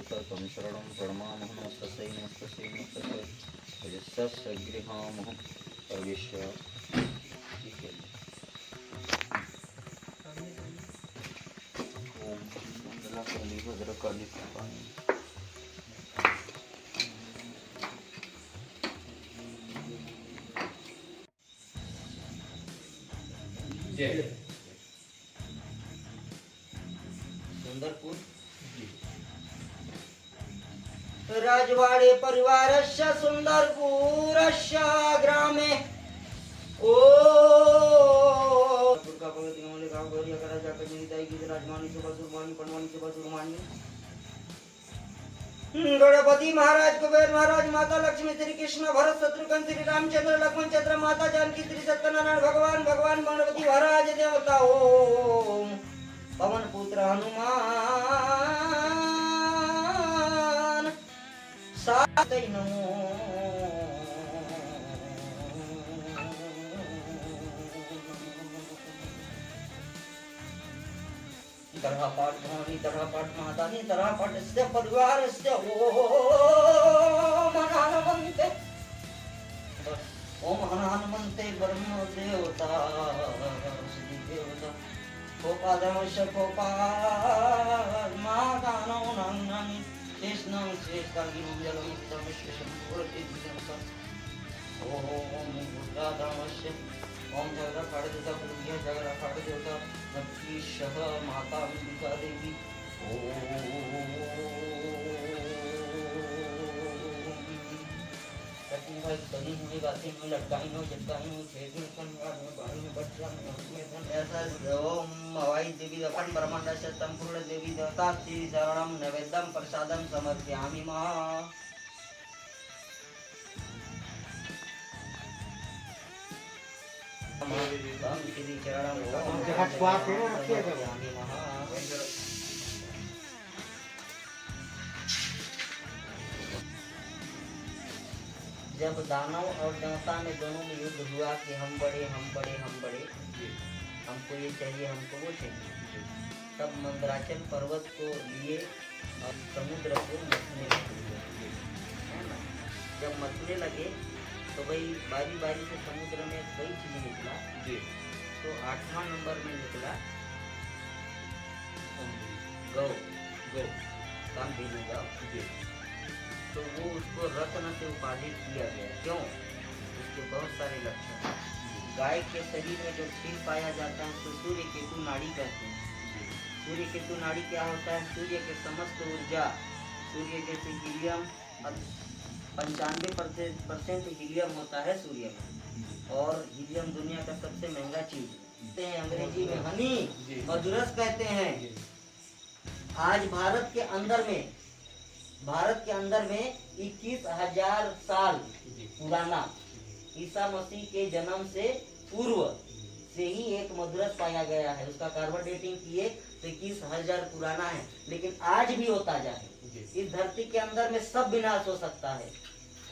तं शरणं प्रणमामः तस्यै गृहामः प्रविश्य। ओम मंगलाकाली भद्रकाली कृपाणी। जय सुंदरपुर राजवाड़े परिवारस्य सुंदरपुरस्य ग्रामे ओ दुर्गा भगवती नमो लेखा गौरी अकरा जाकर निताई की राजमानी सुबह सुरमानी पनवानी सुबह सुरमानी गणपति महाराज कुबेर महाराज माता लक्ष्मी श्री कृष्ण भरत शत्रुघ्न श्री रामचंद्र लक्ष्मण चंद्र माता जानकी श्री सत्यनारायण भगवान गणपति महाराज देवता ओम पवन पुत्र हनुमान सात नमो तरह पाठ भवानी तरह पाठ महादानी तरह पाठ से परिवार से ओम हनुमंते ब्रह्म देवता श्री देवता कोपादमस्य कोपाल मादानो नानी कृष्णं श्रेष्ठागिं जलम तमस्य पूर्ति दिशा ओम बुद्धादमस्य ओम जगदा फाड़ देवता बुद्धिया जगदा फाड़ देवता नक्की शह माता अंबिका देवी भाई बनी हुई बातें में लटकाई हो जटकाई हो छेदी कन्या में बाणी में बच्चा में धन ऐसा ओम हवाई देवी अपन ब्रह्मांड शतम पूर्ण देवी देवता श्री शरणम नैवेद्यम प्रसादम समर्पयामि मा श्री चरणम समर्पयामि मा। जब दानव और देवता में दोनों में युद्ध हुआ कि हम बड़े हमको ये चाहिए हमको वो चाहिए, तब मंदराचल पर्वत को लिए और समुद्र को मथने लगे, है ना। जब मथने लगे तो भाई बारी बारी से समुद्र में कई चीज निकला, तो 8वां नंबर में निकला गौ काम भी नहीं गौ, तो वो उसको रत्न से उपाधि किया गया। क्यों? उसके बहुत सारे लक्षण। गाय के शरीर में जो क्षीर पाया जाता है उसको सूर्य केतु नाड़ी कहते हैं। सूर्य केतु नाड़ी क्या होता है? सूर्य के समस्त ऊर्जा, सूर्य जैसे हीलियम 95% हीलियम होता है सूर्य में, और हीलियम दुनिया का सबसे महंगा चीज है। अंग्रेजी में हनी मधुरस कहते हैं। आज भारत के अंदर में 21,000 साल पुराना ईसा मसीह के जन्म से पूर्व से ही एक मधुरस पाया गया है। उसका कार्बन डेटिंग किए तो 21,000 पुराना है, लेकिन आज भी होता जाए। इस धरती के अंदर में सब विनाश हो सकता है,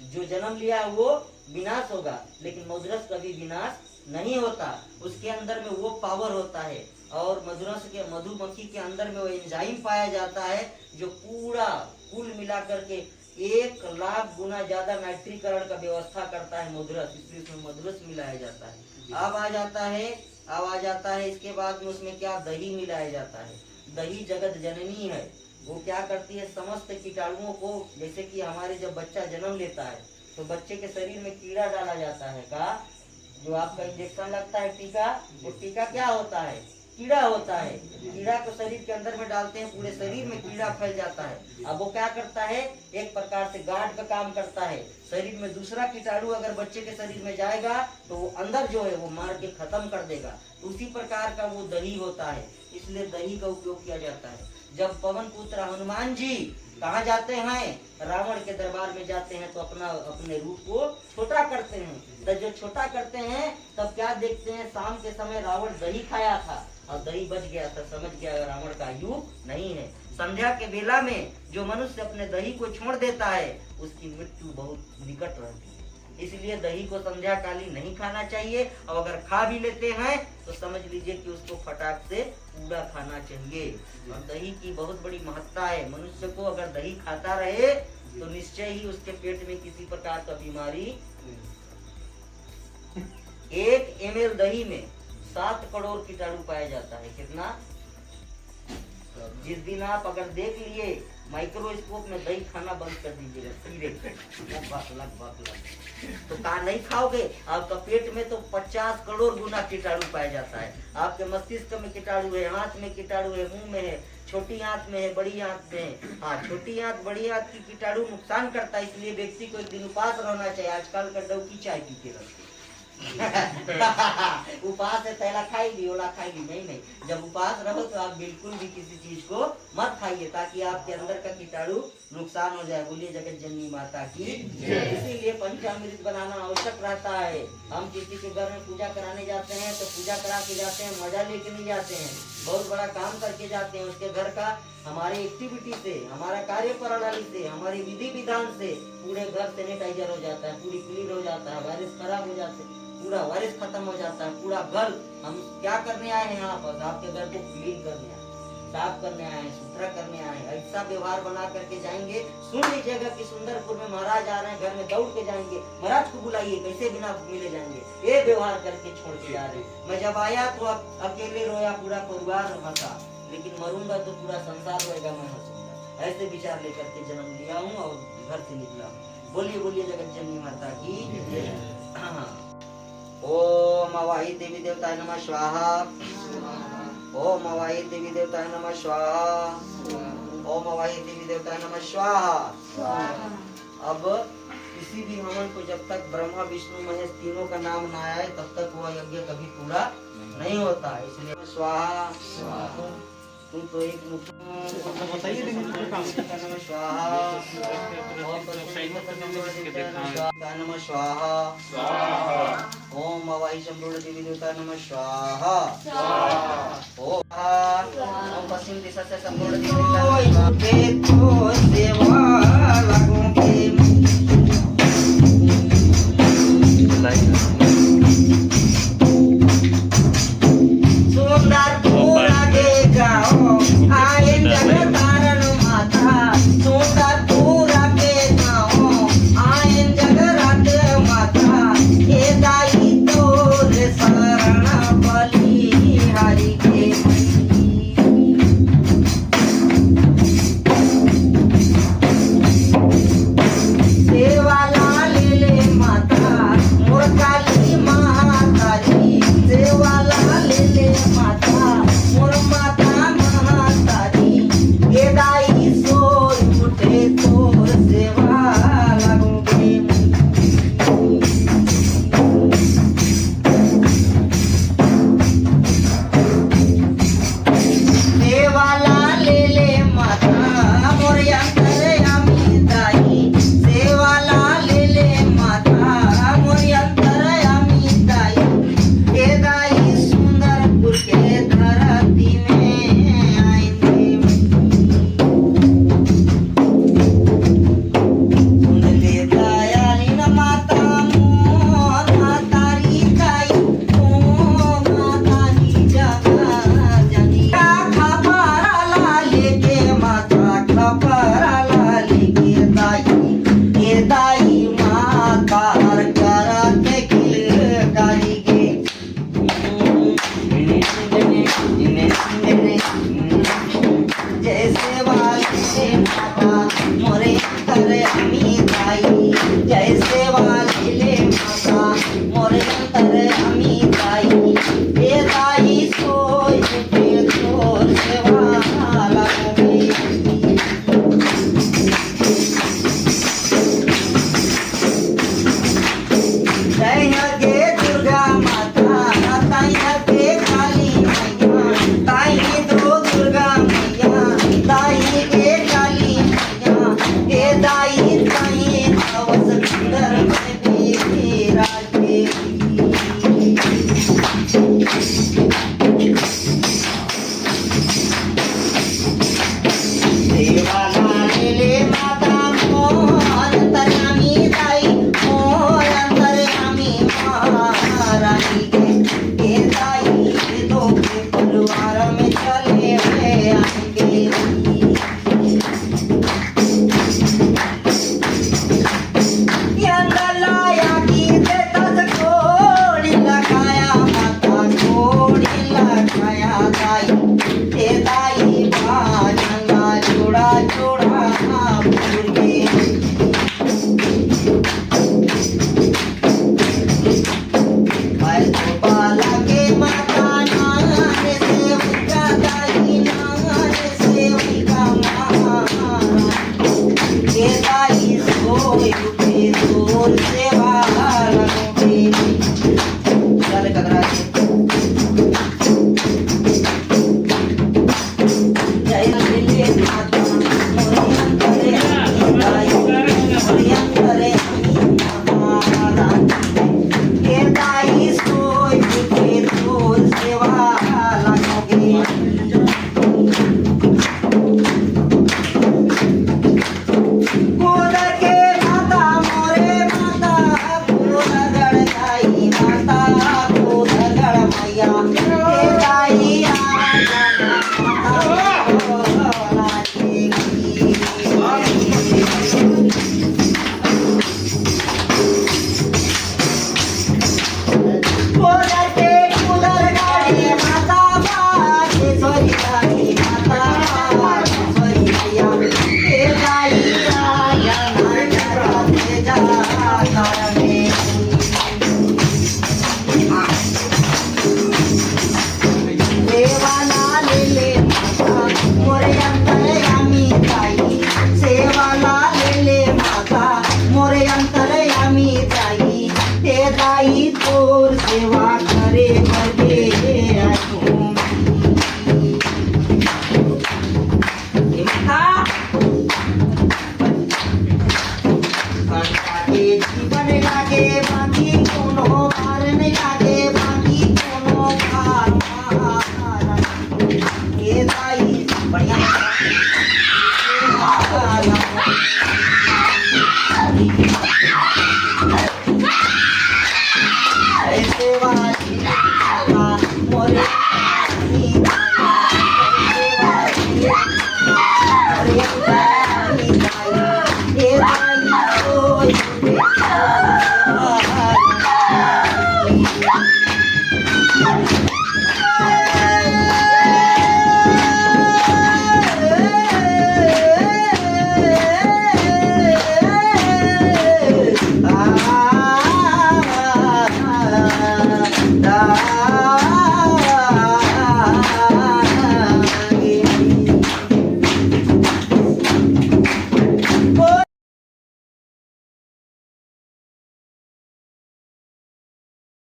जो जन्म लिया वो विनाश होगा, लेकिन मधुरस कभी विनाश नहीं होता। उसके अंदर में वो पावर होता है, और मधुरस के मधुमक्खी के अंदर में वो एंजाइम पाया जाता है जो पूरा कुल मिला करके 1,00,000 गुना ज्यादा नाइट्रीकरण का व्यवस्था करता है मधुरस, इसलिए उसमें मधुरस मिलाया जाता है। अब आ जाता है इसके बाद में उसमें क्या दही मिलाया जाता है। दही जगत जननी है, वो क्या करती है समस्त कीटाणुओं को, जैसे कि हमारे जब बच्चा जन्म लेता है तो बच्चे के शरीर में कीड़ा डाला जाता है का, जो आपका इंजेक्शन लगता है टीका, वो टीका क्या होता है? कीड़ा होता है। कीड़ा को शरीर के अंदर में डालते हैं, पूरे शरीर में कीड़ा फैल जाता है। अब वो क्या करता है? एक प्रकार से गार्ड का काम करता है। शरीर में दूसरा कीटाणु अगर बच्चे के शरीर में जाएगा तो वो अंदर जो है वो मार के खत्म कर देगा। उसी प्रकार का वो दही होता है, इसलिए दही का उपयोग किया जाता है। जब पवन पुत्र हनुमान जी कहाँ जाते हैं? रावण के दरबार में जाते हैं, तो अपने रूप को छोटा करते हैं। तो जो छोटा करते हैं तब क्या देखते हैं? शाम के समय रावण दही खाया था और दही बच गया था, समझ गया रावण का युग नहीं है। संध्या के बेला में जो मनुष्य अपने दही को छोड़ देता है उसकी मृत्यु बहुत निकट रहती है। इसलिए दही को संध्या कालीन नहीं खाना चाहिए, और अगर खा भी लेते हैं तो समझ लीजिए कि उसको फटाक से पूरा खाना चाहिए। और दही की बहुत बड़ी महत्ता है। मनुष्य को अगर दही खाता रहे तो निश्चय ही उसके पेट में किसी प्रकार का बीमारी। 1 ml दही में 7 करोड़ कीटाणु पाया जाता है। कितना? जिस दिन आप अगर देख लिए माइक्रोस्कोप में दही खाना बंद कर दीजिएगा, तो कहा नहीं खाओगे, आपका पेट में तो 50 करोड़ गुना कीटाणु पाया जाता है। आपके मस्तिष्क में कीटाणु है, हाथ में कीटाणु है, मुंह में है, छोटी आंत में है, बड़ी आंत में है। हाँ, छोटी आंत बड़ी आंत की कीटाणु नुकसान करता है, इसलिए व्यक्ति को एक दिन उपास रहना चाहिए। आजकल का डव की चाय पीते रहते उपास है, पहला खाएगी ओला खाएगी, नहीं। जब उपास रहो तो आप बिल्कुल भी किसी चीज को मत खाइए, ताकि आपके अंदर का कीटाणु नुकसान हो जाए। बोलिए जगत जननी माता की। इसीलिए पंचामृत बनाना आवश्यक रहता है। हम किसी के घर में पूजा कराने जाते हैं तो पूजा करा के जाते हैं, मजा लेके नहीं जाते हैं, बहुत बड़ा काम करके जाते हैं। उसके घर का हमारे एक्टिविटी से, हमारा कार्य प्रणाली से, हमारे विधि विधान से पूरे घर सैनिटाइजर हो जाता है, पूरी क्लीन हो जाता है, वायरस खराब हो जाते हैं, पूरा वायरस खत्म हो जाता है। पूरा घर, हम क्या करने आए हैं यहाँ पर? आपके घर को क्लीन करने आए, साफ करने आए हैं, सुथरा करने आए हैं। ऐसा व्यवहार बना करके जाएंगे। सुन लीजिएगा कि सुंदरपुर में महाराज आ रहे हैं, घर में दौड़ के जाएंगे, महाराज को बुलाइए, कैसे बिना मिले जाएंगे? ये व्यवहार करके छोड़ के जा रहे। मैं जब आया तो अकेले रोया, पूरा परिवार हंसा, लेकिन मरूंगा तो पूरा संसार रोएगा, मैं हंसूंगा। ऐसे विचार लेकर के जन्म लिया हूँ और घर से निकला हूँ। बोलिए जगत जननी माता की। ओम अवाहि देवी देवताय नमः स्वाहा। ओम अवाहि देवी देवताय नमः स्वाहा। ओम अवाहि देवी देवताय नमः स्वाहा। अब किसी भी हवन को जब तक ब्रह्मा विष्णु महेश तीनों का नाम ना आए तब तक वह यज्ञ कभी पूरा नहीं होता है। इसलिए स्वाहा। तुम तो एक बताइए नमः स्वाहा। ओम अवाहि संपूर्ण देवी देवता नमः स्वाहा। ओम पश्चिम दिशा से संपूर्ण देवी देवता आप फिर